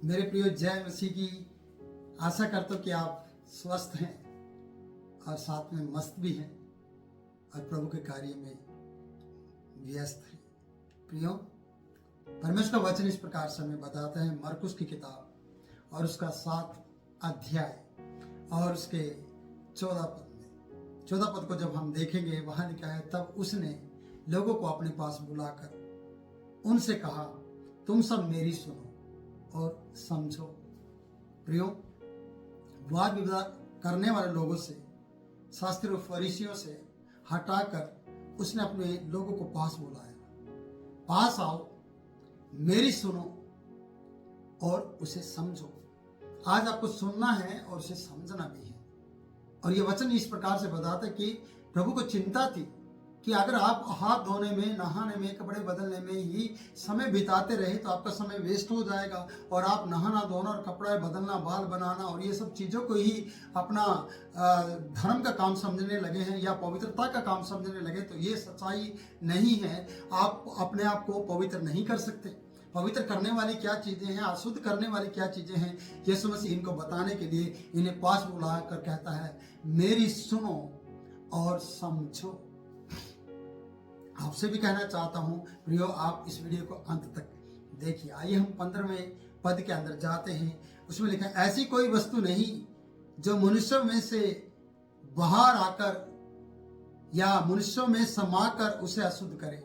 मेरे प्रिय जय मसीह की आशा करता हूँ कि आप स्वस्थ हैं और साथ में मस्त भी हैं और प्रभु के कार्य में व्यस्त हैं। प्रियो, परमेश्वर का वचन इस प्रकार से हमें बताता है मरकुस की किताब और उसका 7 अध्याय और उसके 14 पद में 14 पद को जब हम देखेंगे वहां लिखा है, तब उसने लोगों को अपने पास बुलाकर उनसे कहा, तुम सब मेरी सुनो और समझो। प्रियो, वाद विवाद करने वाले लोगों से, शास्त्री और फरीसियों से हटाकर उसने अपने लोगों को पास बुलाया। पास आओ, मेरी सुनो और उसे समझो। आज आपको सुनना है और उसे समझना भी है। और ये वचन इस प्रकार से बताता है कि प्रभु को चिंता थी कि अगर आप हाथ धोने में, नहाने में, कपड़े बदलने में ही समय बिताते रहे तो आपका समय वेस्ट हो जाएगा और आप नहाना धोना और कपड़ा बदलना, बाल बनाना और ये सब चीज़ों को ही अपना धर्म का काम समझने लगे हैं या पवित्रता का काम समझने लगे, तो ये सच्चाई नहीं है। आप अपने आप को पवित्र नहीं कर सकते। पवित्र करने वाली क्या चीज़ें हैं, अशुद्ध करने वाली क्या चीज़ें हैं, यीशु मसीह इनको बताने के लिए इन्हें पास बुला कर कहता है, मेरी सुनो और समझो। आपसे भी कहना चाहता हूं प्रियो, आप इस वीडियो को अंत तक देखिए। आइए हम 15वें पद के अंदर जाते हैं। उसमें लिखा है, ऐसी कोई वस्तु नहीं जो मनुष्यों में से बाहर आकर या मनुष्यों में समाकर उसे अशुद्ध करे।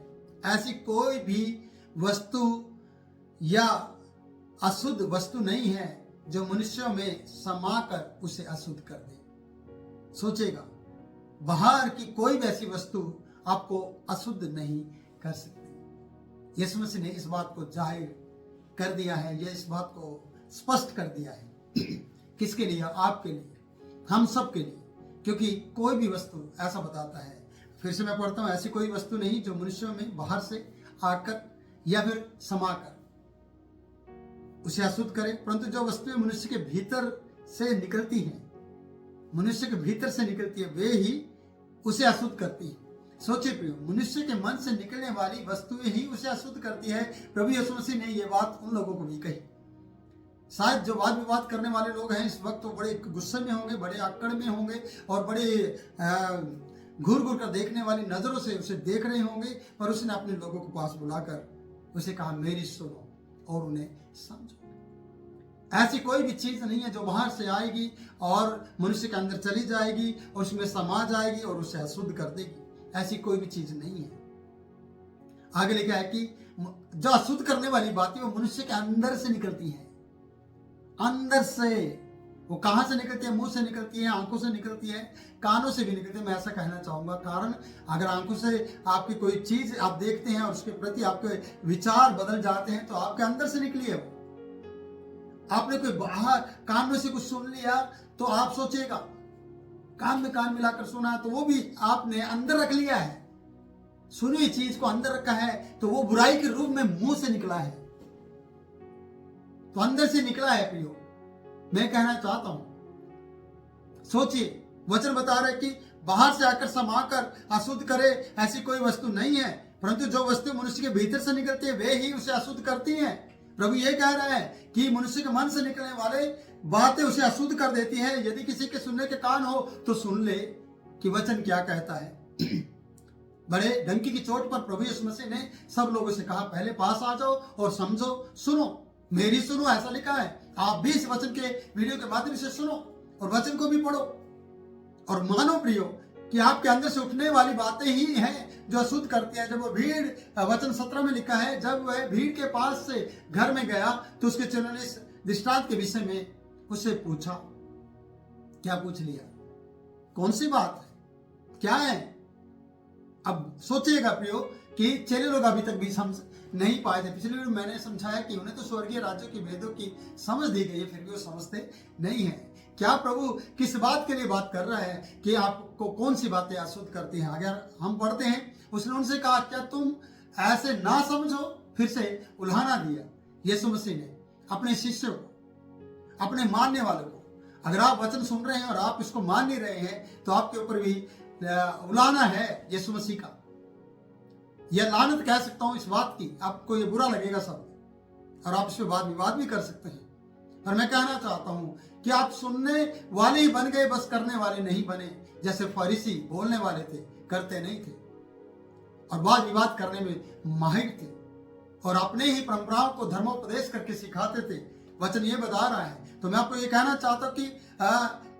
ऐसी कोई भी वस्तु या अशुद्ध वस्तु नहीं है जो मनुष्यों में समाकर उसे अशुद्ध कर दे। सोचेगा, बाहर की कोई भी ऐसी वस्तु आपको अशुद्ध नहीं कर सकती। यीशु मसीह ने इस बात को जाहिर कर दिया है, ये इस बात को स्पष्ट कर दिया है। किसके लिए? आपके लिए, हम सब के लिए। क्योंकि कोई भी वस्तु ऐसा बताता है, फिर से मैं पढ़ता हूं, ऐसी कोई वस्तु नहीं जो मनुष्यों में बाहर से आकर या फिर समाकर उसे अशुद्ध करे, परंतु जो वस्तुएं मनुष्य के भीतर से निकलती हैं, मनुष्य के भीतर से निकलती है, वे ही उसे अशुद्ध करती है। सोचिए प्रियो, मनुष्य के मन से निकलने वाली वस्तुएं ही उसे अशुद्ध करती है। प्रभु यीशु मसीह ने ये बात उन लोगों को भी कही। शायद जो वाद विवाद करने वाले लोग हैं इस वक्त तो बड़े गुस्से में होंगे, बड़े आकड़ में होंगे और बड़े घूर घूर कर देखने वाली नजरों से उसे देख रहे होंगे, पर उसने अपने लोगों को पास बुलाकर उसे कहा, मेरी सुनो और उन्हें समझो। ऐसी कोई भी चीज नहीं है जो बाहर से आएगी और मनुष्य के अंदर चली जाएगी और उसमें समा जाएगी और उसे अशुद्ध कर देगी। ऐसी कोई भी चीज नहीं है। आगे लिखा है कि जो अशुद्ध करने वाली बातें वो मनुष्य के अंदर से निकलती हैं। अंदर से वो कहां से निकलती है? मुंह से निकलती है, आंखों से निकलती है, कानों से भी निकलती है। मैं ऐसा कहना चाहूंगा, कारण अगर आंखों से आपकी कोई चीज आप देखते हैं और उसके प्रति आपके विचार बदल जाते हैं तो आपके अंदर से निकली है वो। आपने कोई बाहर कान में से कुछ सुन लिया तो आप सोचेगा, कान में कान मिलाकर सुना तो वो भी आपने अंदर रख लिया है। सुनी चीज को अंदर रखा है तो वो बुराई के रूप में मुंह से निकला है, तो अंदर से निकला है। प्रियो, मैं कहना चाहता हूं, सोचिए, वचन बता रहे कि बाहर से आकर समाकर अशुद्ध करे, ऐसी कोई वस्तु नहीं है, परंतु जो वस्तु मनुष्य के भीतर से निकलती है वे ही उसे अशुद्ध करती हैं। प्रभु ये कह रहा है कि मनुष्य के मन से निकलने वाले बातें उसे अशुद्ध कर देती है। यदि किसी के सुनने के कान हो तो सुन ले कि वचन क्या कहता है। बड़े डंकी की चोट पर प्रभु यीशु मसीह ने सब लोगों से कहा, पहले पास आ जाओ और समझो, सुनो, मेरी सुनो, ऐसा लिखा है। आप भी इस वचन के वीडियो के माध्यम से सुनो और वचन को भी पढ़ो और मानो प्रियो कि आपके अंदर से उठने वाली बातें ही हैं जो अशुद्ध करती है। जब वो भीड़, वचन 17 में लिखा है, जब वह भीड़ के पास से घर में गया तो उसके चेलों ने इस दृष्टांत के विषय में उससे पूछा। क्या पूछ लिया? कौन सी बात है, क्या है? अब सोचिएगा प्रियो कि चेले लोग अभी तक भी समझ नहीं पाए थे। पिछले वीडियो मैंने समझाया कि उन्हें तो स्वर्गीय राज्यों की भेदों की समझ दी गई है, फिर भी वो समझते नहीं है। क्या प्रभु किस बात के लिए बात कर रहा है कि आपको कौन सी बातें अशुद्ध करती हैं? अगर हम पढ़ते हैं, उसने उनसे कहा, क्या तुम ऐसे ना समझो? फिर से उल्हाना दिया यीशु मसीह ने अपने शिष्यों को, अपने मानने वालों को। अगर आप वचन सुन रहे हैं और आप इसको मान नहीं रहे हैं तो आपके ऊपर भी उलाहना है यीशु मसीह का। यह लानत कह सकता हूं इस बात की, आपको ये बुरा लगेगा सब, और आप इस पर वाद विवाद भी कर सकते हैं, और मैं कहना चाहता हूं कि आप सुनने वाले ही बन गए, बस करने वाले नहीं बने। जैसे फरीसी बोलने वाले थे, करते नहीं थे, और वाद विवाद करने में माहिर थे, और अपने ही परंपराओं को धर्मोपदेश करके सिखाते थे। वचन ये बता रहा है। तो मैं आपको ये कहना चाहता हूं कि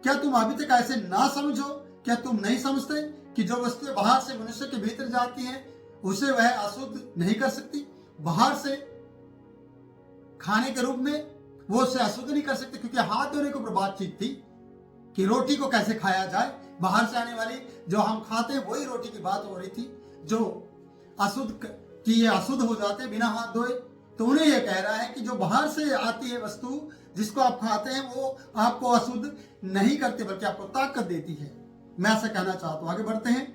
क्या तुम अभी तक ऐसे ना समझो? क्या तुम नहीं समझते कि जो वस्तुएं बाहर से मनुष्य के भीतर जाती हैं उसे वह अशुद्ध नहीं कर सकती? बाहर से खाने के रूप में वो उसे अशुद्ध नहीं कर सकते, क्योंकि हाथ धोने के ऊपर बातचीत थी कि रोटी को कैसे खाया जाए। बाहर से आने वाली जो हम खाते हैं वही रोटी की बात हो रही थी, जो अशुद्ध कि ये अशुद्ध हो जाते बिना हाथ धोए। तो उन्हें यह कह रहा है कि जो बाहर से आती है वस्तु जिसको आप खाते हैं वो आपको अशुद्ध नहीं करती, बल्कि आपको ताकत देती है। मैं ऐसा कहना चाहता हूं। आगे बढ़ते हैं।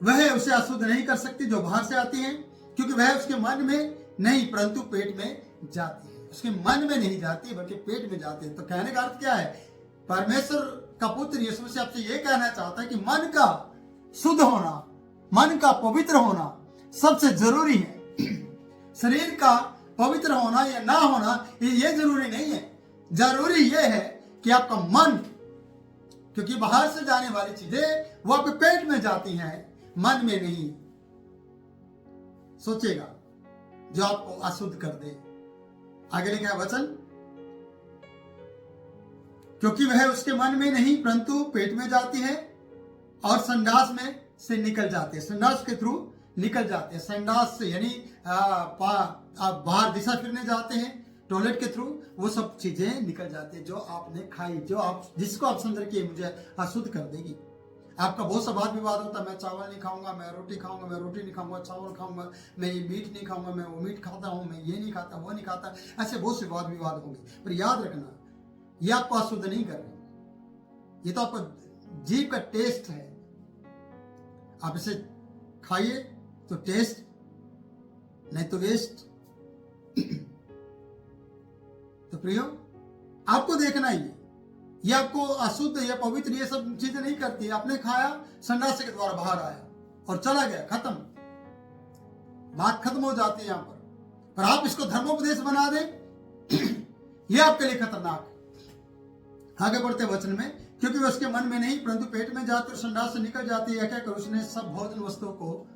वह उसे अशुद्ध नहीं कर सकती जो बाहर से आती है, क्योंकि वह उसके मन में नहीं परंतु पेट में जाती है। उसके मन में नहीं जाती बल्कि पेट में जाती है। तो कहने का अर्थ क्या है? परमेश्वर का पुत्र यीशु मसीह आपसे यह कहना चाहता है कि मन का शुद्ध होना, मन का पवित्र होना सबसे जरूरी है। शरीर का पवित्र होना या ना होना ये जरूरी नहीं है। जरूरी ये है कि आपका मन, क्योंकि बाहर से जाने वाली चीजें वो आपके पेट में जाती हैं, मन में नहीं। सोचेगा जो आपको अशुद्ध कर दे। आगे लिखा है वचन, क्योंकि वह उसके मन में नहीं परंतु पेट में जाती है और संडास में से निकल जाती है। संडास के थ्रू निकल जाते हैं। संडास से यानी आप बाहर दिशा फिरने जाते हैं टॉयलेट के थ्रू, वो सब चीजें निकल जाती है जो आपने खाई, जो आप जिसको आप समझ रहे मुझे अशुद्ध कर देगी। आपका बहुत सा वाद विवाद होता है, मैं चावल नहीं खाऊंगा, मैं रोटी खाऊंगा, मैं रोटी नहीं खाऊंगा, चावल खाऊंगा, मैं ये मीट नहीं खाऊंगा, मैं वो मीट खाता हूं, मैं ये नहीं खाता, वो नहीं खाता। ऐसे बहुत से वाद विवाद होंगे। पर याद रखना, ये आपको अशुद्ध नहीं कर रहे, ये तो आपका जीभ का टेस्ट है। आप इसे खाइए तो टेस्ट, नहीं तो वेस्ट। तो प्रियो, आपको देखना ही है, ये आपको अशुद्ध या पवित्र ये सब चीजें नहीं करती है। आपने खाया, संडास के द्वारा बाहर आया और चला गया, खत्म, बात खत्म हो जाती है यहां पर आप इसको धर्मोपदेश बना दें, ये आपके लिए खतरनाक है। आगे बढ़ते वचन में, क्योंकि वह उसके मन में नहीं परंतु पेट में जाती और संडास से निकल जाती है, क्या कर उसने सब भोजन वस्तुओं को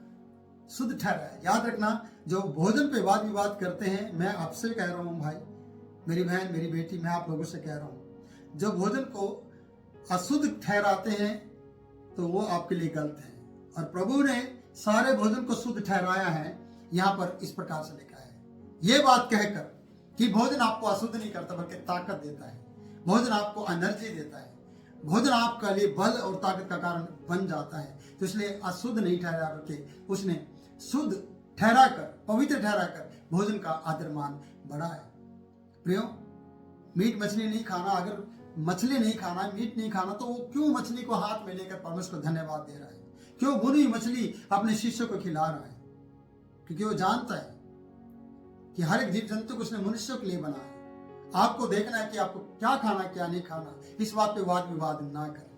शुद्ध ठहराया। याद रखना, जो भोजन पे वाद विवाद करते हैं, मैं आपसे कह रहा हूं भाई, मेरी बहन, मेरी बेटी, मैं आप लोगों से कह रहा हूं, जो भोजन को अशुद्ध ठहराते हैं तो वो आपके लिए गलत है। और प्रभु ने सारे भोजन को शुद्ध ठहराया है। यहां पर इस प्रकार से लिखा है, ये बात कहकर कि भोजन आपको अशुद्ध नहीं करता बल्कि ताकत देता है, भोजन आपको एनर्जी देता है, भोजन आपके लिए बल और ताकत का कारण बन जाता है। तो इसलिए अशुद्ध नहीं ठहरा बल्कि उसने शुद्ध ठहरा कर, पवित्र ठहरा कर भोजन का आदर मान बढ़ाया। प्रियो, मीट मछली नहीं खाना, अगर मछली नहीं खाना, मीट नहीं खाना, तो वो क्यों मछली को हाथ में लेकर परमेश्वर को धन्यवाद दे रहा है? क्यों बुनी मछली अपने शिष्य को खिला रहा है? क्योंकि वो जानता है कि हर एक जीव जंतु को उसने मनुष्य के लिए बनाया है। आपको देखना है कि आपको क्या खाना क्या नहीं खाना। इस बात पे वाद विवाद ना करें,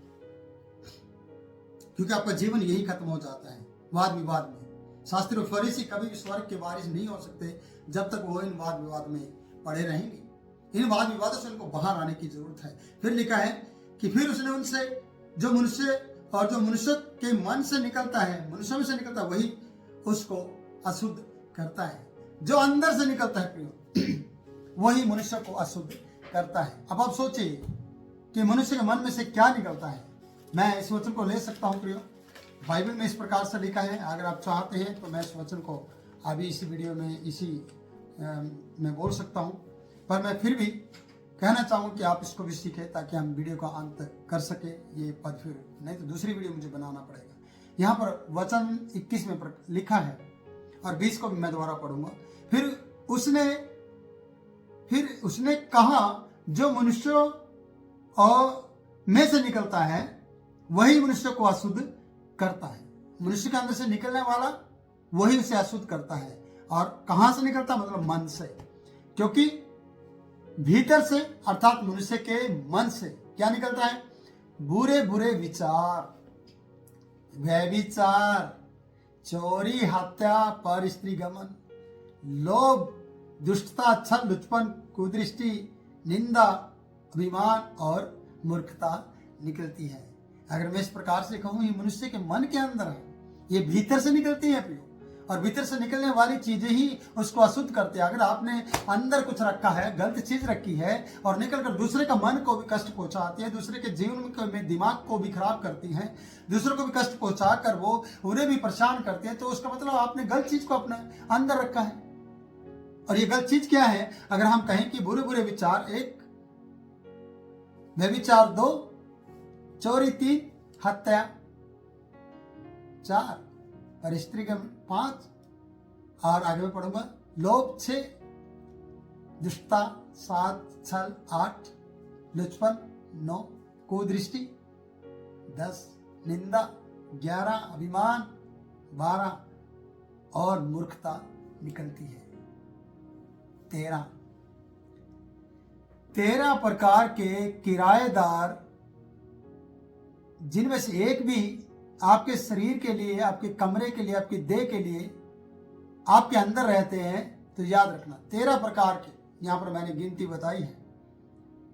क्योंकि आपका जीवन यही खत्म हो जाता है वाद विवाद में। शास्त्री और फरीसी कभी भी स्वर्ग के वारिस नहीं हो सकते जब तक वो इन वाद विवाद में पड़े रहेंगे। इन वाद विवादों से उनको बाहर आने की जरूरत है। फिर लिखा है कि फिर उसने उनसे जो मनुष्य के मन से निकलता है, मनुष्य में से निकलता है, वही उसको अशुद्ध करता है। जो अंदर से निकलता है प्रियो, वही मनुष्य को अशुद्ध करता है। अब आप सोचिए कि मनुष्य के मन में से क्या निकलता है। मैं इस वचन को ले सकता हूं प्रियो, बाइबल में इस प्रकार से लिखा है। अगर आप चाहते हैं तो मैं इस वचन को अभी इसी वीडियो में मैं बोल सकता हूं, पर मैं फिर भी कहना चाहूँ कि आप इसको भी सीखें ताकि हम वीडियो का अंत कर सके ये पद, फिर नहीं तो दूसरी वीडियो मुझे बनाना पड़ेगा। यहाँ पर वचन 21 में लिखा है और 20 को भी मैं दोबारा पढ़ूंगा। फिर उसने कहा, जो मनुष्य में से निकलता है वही मनुष्य को अशुद्ध करता है। मनुष्य के अंदर से निकलने वाला वही उसे अशुद्ध करता है। और कहां से निकलता, मतलब मन से, क्योंकि भीतर से अर्थात मनुष्य के मन से क्या निकलता है? बुरे बुरे विचार, व्यभिचार, चोरी, हत्या, पर स्त्री गमन, लोभ, दुष्टता, छल, लुचपन, कुदृष्टि, निंदा, अभिमान और मूर्खता निकलती है। अगर मैं इस प्रकार से कहूं, ये मनुष्य के मन के अंदर है, ये भीतर से निकलती है प्रियो, और भीतर से निकलने वाली चीजें ही उसको अशुद्ध करती है। अगर आपने अंदर कुछ रखा है, गलत चीज रखी है और निकलकर दूसरे का मन को भी कष्ट पहुंचाती है, दूसरे के जीवन में दिमाग को भी खराब करती है, दूसरों को भी कष्ट पहुंचा कर वो उन्हें भी परेशान करते हैं, तो उसका मतलब आपने गलत चीज को अपने अंदर रखा है। और ये गलत चीज क्या है? अगर हम कहें कि बुरे बुरे विचार 1, व्यभिचार 2, चोरी 3, हत्या 4, और स्त्री का 5, और आगे में पढ़ूंगा लोभ 6, दुष्टता 7, छल 8, लुचपन 9, कुदृष्टि 10, निंदा 11, अभिमान 12 और मूर्खता निकलती है 13 प्रकार के किराएदार, जिनमें से एक भी आपके शरीर के लिए, आपके कमरे के लिए, आपकी देह के लिए आपके अंदर रहते हैं, तो याद रखना 13 प्रकार के यहां पर मैंने गिनती बताई है।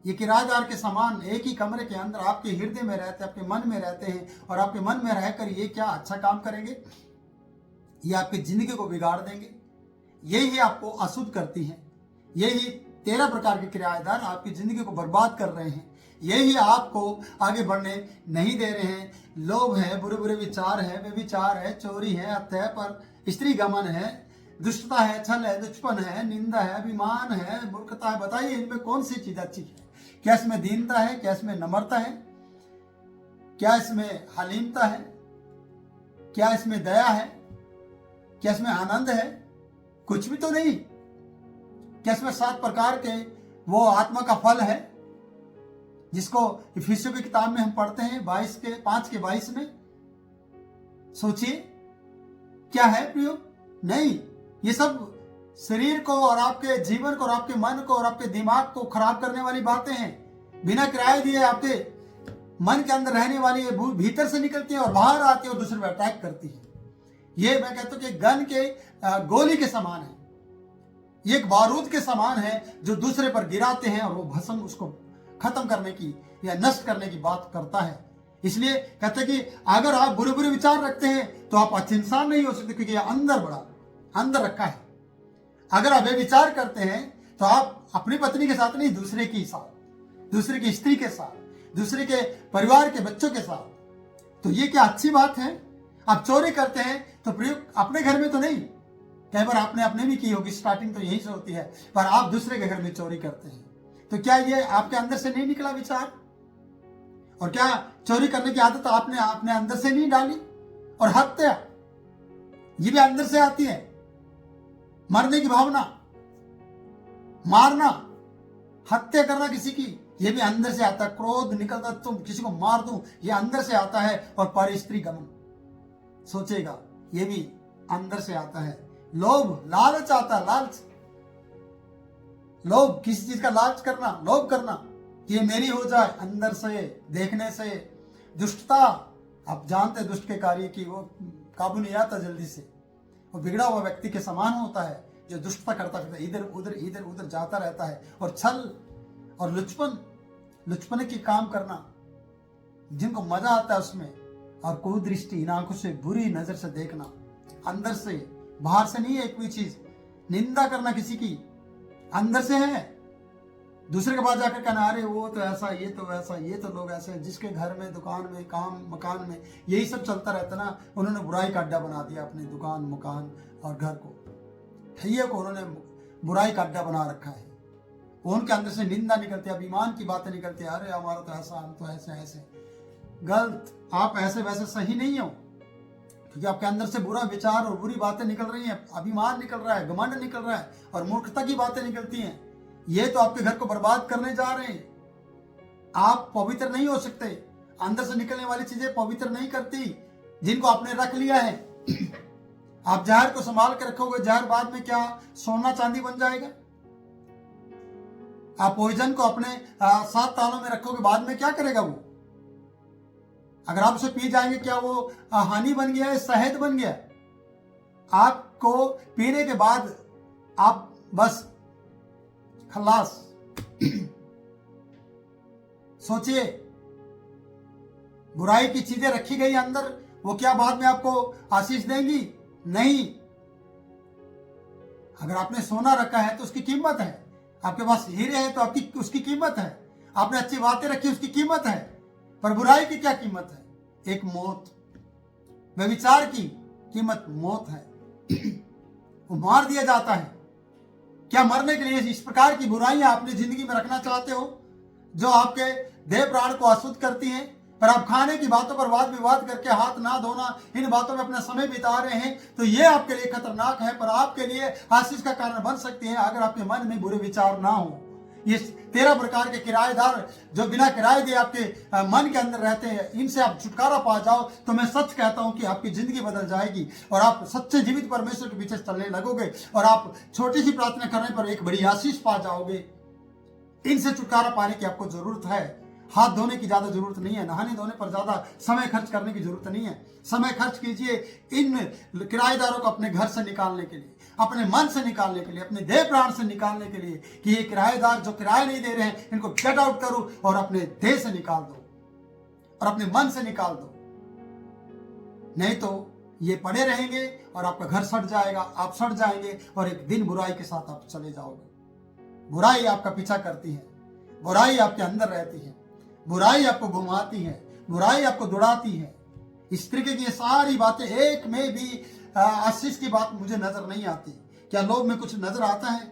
ये किराएदार के समान एक ही कमरे के अंदर आपके हृदय में रहते हैं, आपके मन में रहते हैं, और आपके मन में रहकर ये क्या अच्छा काम करेंगे? ये आपकी जिंदगी को बिगाड़ देंगे, यही आपको अशुद्ध करती हैं। यही 13 प्रकार के किराएदार आपकी जिंदगी को बर्बाद कर रहे हैं, यही आपको आगे बढ़ने नहीं दे रहे हैं। लोभ है, बुरे बुरे विचार है, व्यभिचार है, चोरी है, हत्या पर स्त्री गमन है, दुष्टता है, छल है, लुचपन है, निंदा है, अभिमान है, मूर्खता है। बताइए इनमें कौन सी चीज अच्छी है? क्या इसमें दीनता है? क्या इसमें नम्रता है? क्या इसमें हलीमता है? क्या इसमें दया है? क्या इसमें आनंद है? कुछ भी तो नहीं। क्या इसमें 7 प्रकार के वो आत्मा का फल है जिसको इफिसियों की किताब में हम पढ़ते हैं 5:22 में? सोचिए क्या है प्रियो? नहीं, ये सब शरीर को और आपके जीवन को और आपके मन को और आपके दिमाग को खराब करने वाली बातें हैं। बिना किराए दिए आपके मन के अंदर रहने वाली, भीतर से निकलती है और बाहर आती है और दूसरे पर अटैक करती है। ये मैं कहता हूं कि गन के गोली के समान है, ये एक बारूद के समान है जो दूसरे पर गिराते हैं और वो भस्म उसको खत्म करने की या नष्ट करने की बात करता है। इसलिए कहते हैं कि अगर आप बुरे बुरे विचार रखते हैं तो आप अच्छे इंसान नहीं हो सकते, क्योंकि अंदर रखा है। अगर आप विचार करते हैं तो आप अपनी पत्नी के साथ नहीं, दूसरे के साथ, दूसरे की स्त्री के साथ, दूसरे के परिवार के बच्चों के साथ, तो ये क्या अच्छी बात है? आप चोरी करते हैं तो प्रयोग अपने घर में तो नहीं, कई बार आपने अपने भी की होगी, स्टार्टिंग तो यही से होती है, पर आप दूसरे के घर में चोरी करते हैं, तो क्या ये आपके अंदर से नहीं निकला विचार? और क्या चोरी करने की आदत आपने अपने अंदर से नहीं डाली? और हत्या ये भी अंदर से आती है, मरने की भावना, मारना, हत्या करना किसी की, ये भी अंदर से आता है। क्रोध निकलता, तुम किसी को मार दूं, ये अंदर से आता है। और पर स्त्री गमन, सोचेगा, ये भी अंदर से आता है। लोभ, लालच आता है, लालच, लोभ, किसी चीज का लालच करना, लोभ करना, ये मेरी हो जाए, अंदर से देखने से। दुष्टता, आप जानते हैं दुष्ट के कार्य की वो काबू नहीं आता जल्दी से, वो बिगड़ा हुआ व्यक्ति के समान होता है जो दुष्टता करता फिरता इधर उधर जाता रहता है। और छल और लुचपन की काम करना, जिनको मजा आता है उसमें। और कुदृष्टि, इन आंखों से बुरी नजर से देखना, अंदर से, बाहर से नहीं है कोई चीज। निंदा करना किसी की, अंदर से है। दूसरे के पास जाकर कहना, अरे वो तो ऐसा, ये तो वैसा, ये तो लोग ऐसे, जिसके घर में, दुकान में, काम मकान में यही सब चलता रहता ना, उन्होंने बुराई का अड्डा बना दिया अपने दुकान मकान और घर को, ठैये को उन्होंने बुराई का अड्डा बना रखा है। उनके अंदर से निंदा निकलती है, अभिमान की बातें निकलती है, अरे हमारा तो ऐसा, हम तो ऐसे। गलत, आप ऐसे वैसे सही नहीं हो, क्योंकि आपके अंदर से बुरा विचार और बुरी बातें निकल रही हैं, अभिमान निकल रहा है, घमंड निकल रहा है और मूर्खता की बातें निकलती हैं। ये तो आपके घर को बर्बाद करने जा रहे हैं। आप पवित्र नहीं हो सकते, अंदर से निकलने वाली चीजें पवित्र नहीं करती जिनको आपने रख लिया है। आप जहर को संभाल के रखोगे, जहर बाद में क्या सोना चांदी बन जाएगा। आप पॉइजन को अपने 7 तालों में रखोगे, बाद में क्या करेगा वो? अगर आप उसे पी जाएंगे, क्या वो हानि बन गया है, शहद बन गया? आपको पीने के बाद आप बस खलास। सोचिए, बुराई की चीजें रखी गई अंदर, वो क्या बाद में आपको आशीष देंगी? नहीं। अगर आपने सोना रखा है तो उसकी कीमत है, आपके पास हीरे हैं तो आपकी उसकी कीमत है, आपने अच्छी बातें रखी उसकी कीमत है, पर बुराई की क्या कीमत है? एक मौत। व्यभिचार की कीमत मौत है। वो मार दिया जाता है। क्या मरने के लिए इस प्रकार की बुराइयां अपनी जिंदगी में रखना चाहते हो जो आपके देह प्राण को अशुद्ध करती हैं? पर आप खाने की बातों पर वाद विवाद करके, हाथ ना धोना, इन बातों में अपना समय बिता रहे हैं, तो ये आपके लिए खतरनाक है, पर आपके लिए आशीष का कारण बन सकती है अगर आपके मन में बुरे विचार ना हो। ये 13 प्रकार के किराएदार जो बिना किराए दिए आपके मन के अंदर रहते हैं, इनसे आप छुटकारा पा जाओ तो मैं सच कहता हूं कि आपकी जिंदगी बदल जाएगी और आप सच्चे जीवित परमेश्वर के पीछे चलने लगोगे और आप छोटी सी प्रार्थना करने पर एक बड़ी आशीष पा जाओगे। इनसे छुटकारा पाने की आपको जरूरत है। हाथ धोने की ज्यादा जरूरत नहीं है, नहाने धोने पर ज्यादा समय खर्च करने की जरूरत नहीं है। समय खर्च कीजिए इन किराएदारों को अपने घर से निकालने के लिए, अपने मन से निकालने के लिए, अपने देह प्राण से निकालने के लिए कि ये किराएदार जो किराया नहीं दे रहे हैं इनको गेट आउट करो और अपने देह से निकाल दो और अपने मन से निकाल दो। नहीं तो ये पड़े रहेंगे और आपका घर सड़ जाएगा, आप सड़ जाएंगे और एक दिन बुराई के साथ आप चले जाओगे। बुराई आपका पीछा करती है, बुराई आपके अंदर रहती है, बुराई आपको घुमाती है, बुराई आपको दौड़ाती है। इस तरीके की ये सारी बातें, एक में भी आशीष की बात मुझे नजर नहीं आती। क्या लोग में कुछ नजर आता है?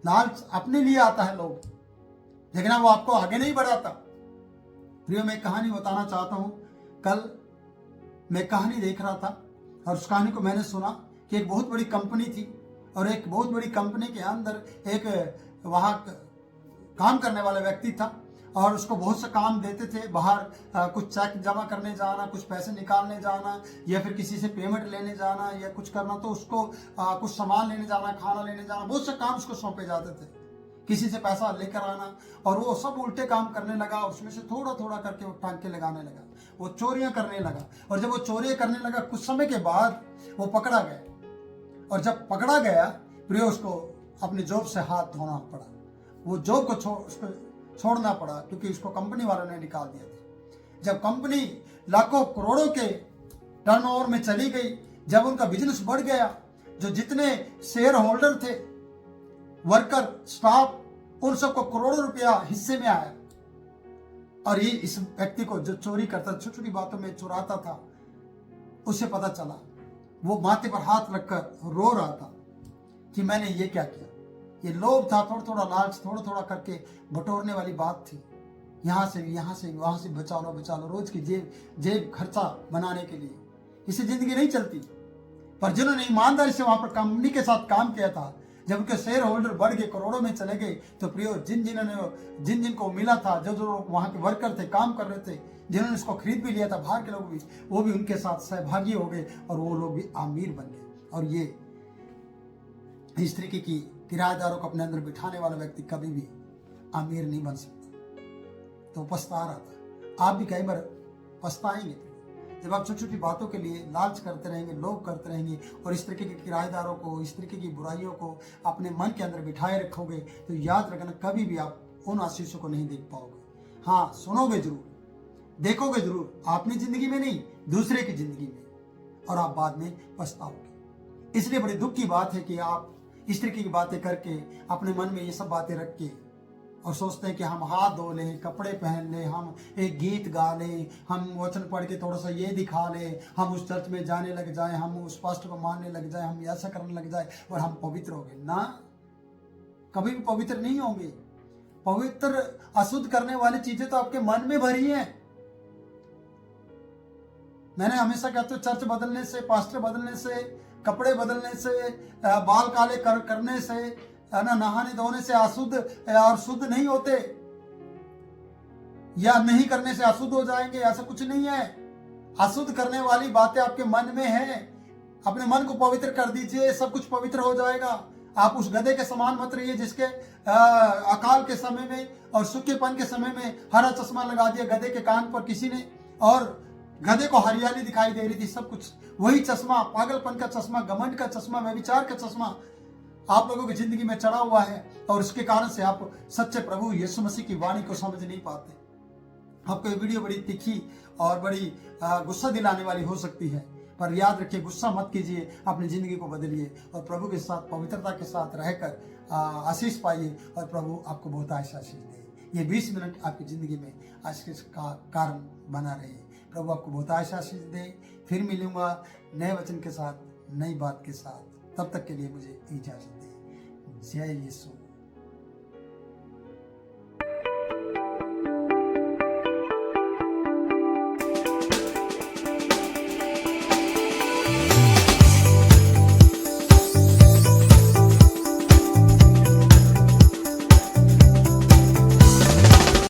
लालच अपने लिए आता है लोग, लेकिन वो आपको आगे नहीं बढ़ाता। प्रियो, मैं कहानी बताना चाहता हूं। कल मैं कहानी देख रहा था और उस कहानी को मैंने सुना कि एक बहुत बड़ी कंपनी थी और एक बहुत बड़ी कंपनी के अंदर एक वहां काम करने वाला व्यक्ति था और उसको बहुत से काम देते थे। बाहर कुछ चेक जमा करने जाना, कुछ पैसे निकालने जाना, या फिर किसी से पेमेंट लेने जाना या कुछ करना, तो उसको कुछ सामान लेने जाना, खाना लेने जाना, बहुत से काम उसको सौंपे जाते थे। किसी से पैसा लेकर आना, और वो सब उल्टे काम करने लगा। उसमें से थोड़ा थोड़ा करके वो टांके लगाने लगा, वो चोरियां करने लगा। और जब वो चोरियां करने लगा, कुछ समय के बाद वो पकड़ा गया। और जब पकड़ा गया, प्रियो, उसको अपनी जॉब से हाथ धोना पड़ा। वो जॉब को उसको छोड़ना पड़ा क्योंकि उसको कंपनी वालों ने निकाल दिया था। जब कंपनी लाखों करोड़ों के टर्नओवर में चली गई, जब उनका बिजनेस बढ़ गया, जो जितने शेयर होल्डर थे, वर्कर, स्टाफ, उन सबको करोड़ों रुपया हिस्से में आया। और ये इस व्यक्ति को जो चोरी करता, छोटी छोटी बातों में चुराता था, उसे पता चला। वो माथे पर हाथ रखकर रो रहा था कि मैंने ये क्या किया। ये लोभ था, थोड़ा थोड़ा लालच, थोड़ा थोड़ा करके बटोरने वाली बात थी। यहाँ से वहां से बचा लो रोज की जेब खर्चा बनाने के लिए। इससे जिंदगी नहीं चलती। पर जिन्होंने ईमानदारी से वहां पर कंपनी के साथ काम किया था, जब उनके शेयर होल्डर बढ़ गए, करोड़ों में चले गए, तो प्रियो, जिनको मिला था, जो वहां के वर्कर थे, काम कर रहे थे, जिन्होंने इसको खरीद भी लिया था, बाहर के लोग भी, वो भी उनके साथ सहभागी हो गए और वो लोग भी अमीर बन गए। और ये इस तरीके की किराएदारों को अपने अंदर बिठाने वाला व्यक्ति कभी भी अमीर नहीं बन सकता। तो पछता रहा था। आप भी कई बार पछताएंगे जब आप छोटी छोटी बातों के लिए लालच करते रहेंगे, लोभ करते रहेंगे और इस तरीके के किराएदारों को, इस तरीके की बुराइयों को अपने मन के अंदर बिठाए रखोगे, तो याद रखना, कभी भी आप उन आशीषों को नहीं देख पाओगे। हाँ, सुनोगे जरूर, देखोगे जरूर, अपनी जिंदगी में नहीं, दूसरे की जिंदगी में, और आप बाद में पछताओगे। इसलिए बड़ी दुख की बात है कि आप इस तरीके की बातें करके, अपने मन में ये सब बातें रख के, और सोचते हैं कि हम हाथ धो लें, कपड़े पहन लें, हम एक गीत गा लें, हम वचन पढ़ के थोड़ा सा ये दिखा लें, हम उस चर्च में जाने लग जाएं, हम उस पास्टर को मानने लग जाएं, हम ऐसा करने लग जाएं और हम पवित्र हो गए। ना, कभी भी पवित्र नहीं होंगे। पवित्र अशुद्ध करने वाली चीजें तो आपके मन में भरी हैं। मैंने हमेशा कहता हूं, चर्च बदलने से, पास्टर बदलने से, कपड़े बदलने से, बाल काले करने से, ना नहाने धोने से अशुद्ध और शुद्ध नहीं होते, या नहीं करने से अशुद्ध हो जाएंगे, ऐसा कुछ नहीं है। अशुद्ध करने वाली बातें आपके मन में है। अपने मन को पवित्र कर दीजिए, सब कुछ पवित्र हो जाएगा। आप उस गधे के समान मत रहिए जिसके अकाल के समय में और सूखेपन के समय में हरा चश्मा लगा दिया गधे के कान पर किसी ने, और गधे को हरियाली दिखाई दे रही थी। सब कुछ वही चश्मा, पागलपन का चश्मा, घमंड का चश्मा, व्यभिचार का चश्मा आप लोगों की जिंदगी में चढ़ा हुआ है और उसके कारण से आप सच्चे प्रभु यीशु मसीह की वाणी को समझ नहीं पाते। आपको ये वीडियो बड़ी तीखी और बड़ी गुस्सा दिलाने वाली हो सकती है, पर याद रखिए, गुस्सा मत कीजिए, अपनी जिंदगी को बदलिए और प्रभु के साथ पवित्रता के साथ रहकर आशीष पाइए और प्रभु आपको बहुत आशीष दे। ये 20 मिनट आपकी जिंदगी में आशीष का कारण बना रहे। प्रभु आपको बहुत आशीष दे। फिर मिलूंगा नए वचन के साथ, नई बात के साथ। तब तक के लिए मुझे इजाजत दे। जय यीशु।